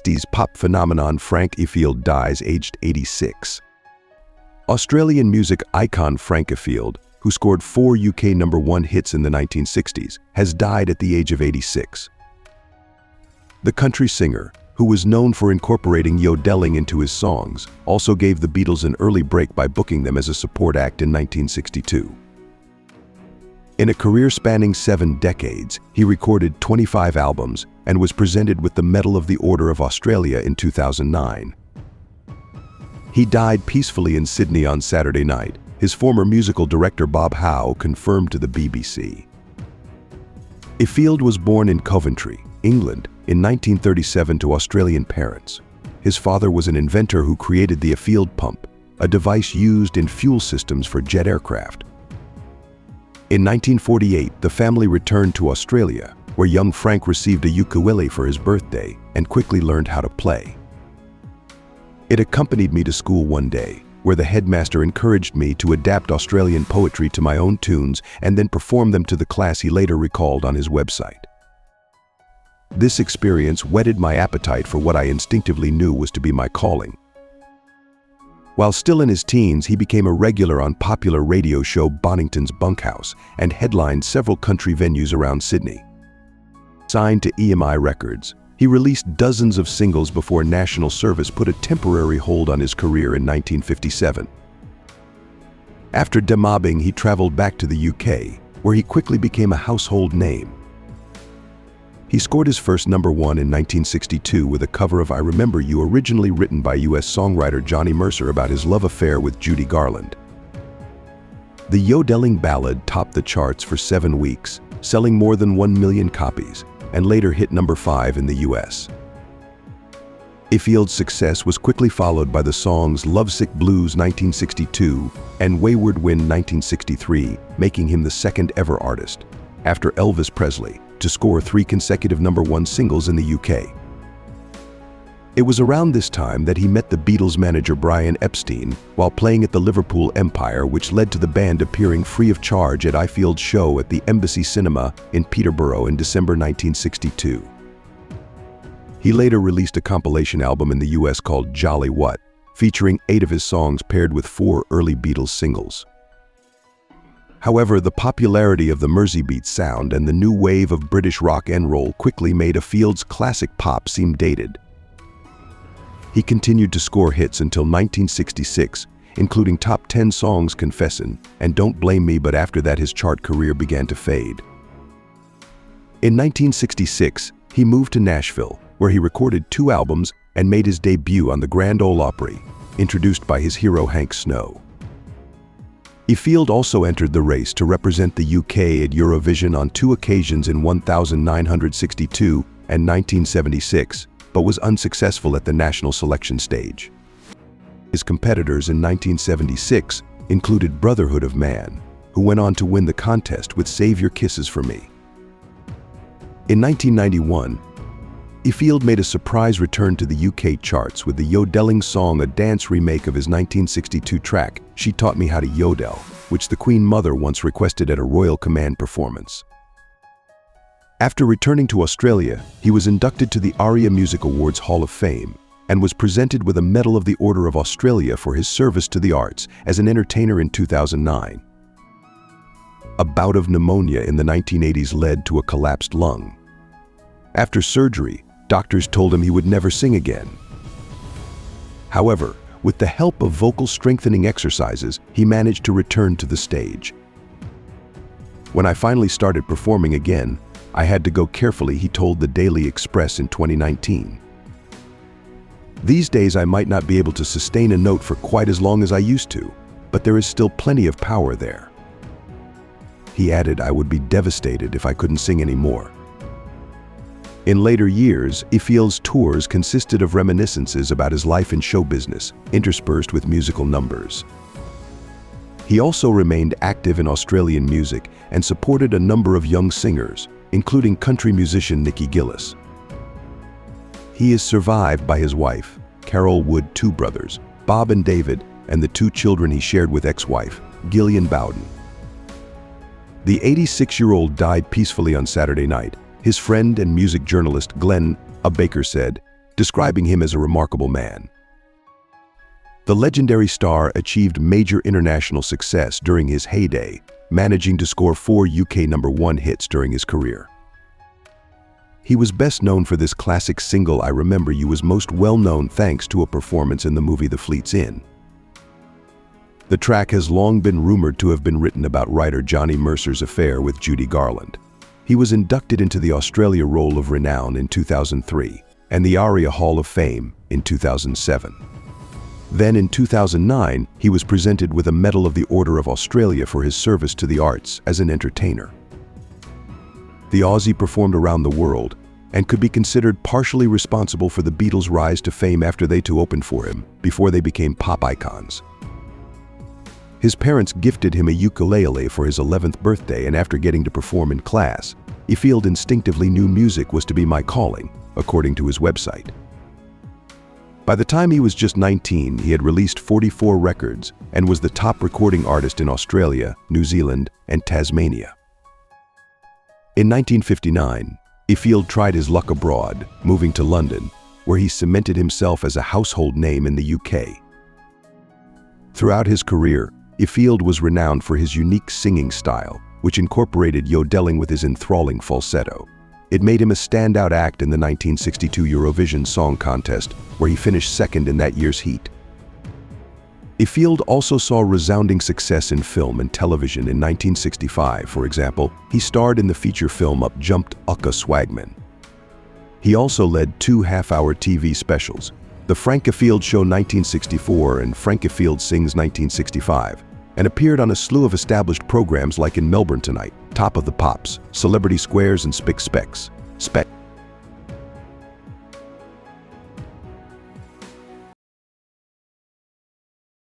1960s pop phenomenon Frank Ifield dies aged 86. Australian music icon Frank Ifield, who scored 4 UK #1 hits in the 1960s, has died at the age of 86. The country singer, who was known for incorporating yodeling into his songs, also gave the Beatles an early break by booking them as a support act in 1962. In a career spanning 7 decades, he recorded 25 albums and was presented with the Medal of the Order of Australia in 2009. He died peacefully in Sydney on Saturday night. His former musical director Bob Howe confirmed to the BBC. Ifield was born in Coventry, England, in 1937 to Australian parents. His father was an inventor who created the Ifield pump, a device used in fuel systems for jet aircraft. In 1948, the family returned to Australia, where young Frank received a ukulele for his birthday and quickly learned how to play. It accompanied me to school one day, where the headmaster encouraged me to adapt Australian poetry to my own tunes and then perform them to the class, he later recalled on his website. This experience whetted my appetite for what I instinctively knew was to be my calling. While still in his teens, he became a regular on popular radio show Bonington's Bunkhouse and headlined several country venues around Sydney. Signed to EMI Records, he released dozens of singles before national service put a temporary hold on his career in 1957. After demobbing, he traveled back to the UK, where he quickly became a household name. He scored his first #1 in 1962 with a cover of I Remember You, originally written by US songwriter Johnny Mercer about his love affair with Judy Garland. The yodeling ballad topped the charts for 7 weeks, selling more than 1 million copies, and later hit #5 in the US. Ifield's success was quickly followed by the songs Lovesick Blues 1962 and Wayward Wind 1963, making him the second ever artist, after Elvis Presley, to score 3 consecutive #1 singles in the UK. It was around this time that he met the Beatles manager Brian Epstein while playing at the Liverpool Empire, which led to the band appearing free of charge at Ifield's show at the Embassy Cinema in Peterborough in December 1962. He later released a compilation album in the US called Jolly What, featuring 8 of his songs paired with 4 early Beatles singles. However, the popularity of the Merseybeat sound and the new wave of British rock and roll quickly made Ifield's classic pop seem dated. He continued to score hits until 1966, including top 10 songs Confessin' and Don't Blame Me, but after that his chart career began to fade. In 1966, he moved to Nashville, where he recorded 2 albums and made his debut on the Grand Ole Opry, introduced by his hero Hank Snow. Ifield also entered the race to represent the UK at Eurovision on 2 occasions in 1962 and 1976, but was unsuccessful at the national selection stage. His competitors in 1976 included Brotherhood of Man, who went on to win the contest with Save Your Kisses for Me. In 1991, Ifield made a surprise return to the UK charts with the yodeling song, a dance remake of his 1962 track, She Taught Me How to Yodel, which the Queen Mother once requested at a Royal Command performance. After returning to Australia, he was inducted to the ARIA Music Awards Hall of Fame and was presented with a Medal of the Order of Australia for his service to the arts as an entertainer in 2009. A bout of pneumonia in the 1980s led to a collapsed lung. After surgery, doctors told him he would never sing again. However, with the help of vocal strengthening exercises, he managed to return to the stage. When I finally started performing again, I had to go carefully, he told the Daily Express in 2019. These days I might not be able to sustain a note for quite as long as I used to, but there is still plenty of power there. He added, I would be devastated if I couldn't sing anymore. In later years, Ifield's tours consisted of reminiscences about his life in show business, interspersed with musical numbers. He also remained active in Australian music and supported a number of young singers, including country musician Nikki Gillis. He is survived by his wife, Carol Wood, 2 brothers, Bob and David, and the 2 children he shared with ex-wife, Gillian Bowden. The 86-year-old died peacefully on Saturday night. His friend and music journalist Glenn, a baker, said, describing him as a remarkable man. The legendary star achieved major international success during his heyday, managing to score 4 UK #1 hits during his career. He was best known for this classic single "I Remember You" was most well known thanks to a performance in the movie The Fleet's Inn. The track has long been rumored to have been written about writer Johnny Mercer's affair with Judy Garland. He was inducted into the Australia Roll of Renown in 2003 and the ARIA Hall of Fame in 2007. Then in 2009, he was presented with a Medal of the Order of Australia for his service to the arts as an entertainer. The Aussie performed around the world and could be considered partially responsible for the Beatles' rise to fame after they too opened for him, before they became pop icons. His parents gifted him a ukulele for his 11th birthday, and after getting to perform in class, Ifield instinctively knew music was to be my calling, according to his website. By the time he was just 19, he had released 44 records and was the top recording artist in Australia, New Zealand, and Tasmania. In 1959, Ifield tried his luck abroad, moving to London, where he cemented himself as a household name in the UK. Throughout his career, Ifield was renowned for his unique singing style, which incorporated yodeling with his enthralling falsetto. It made him a standout act in the 1962 Eurovision Song Contest, where he finished second in that year's heat. Ifield also saw resounding success in film and television. In 1965, for example, he starred in the feature film Up Jumped Ucka Swagman. He also led 2 half-hour TV specials, The Frank Ifield Show 1964 and Frank Ifield Sings 1965, and appeared on a slew of established programs like In Melbourne Tonight, Top of the Pops, Celebrity Squares, and Spick Specs.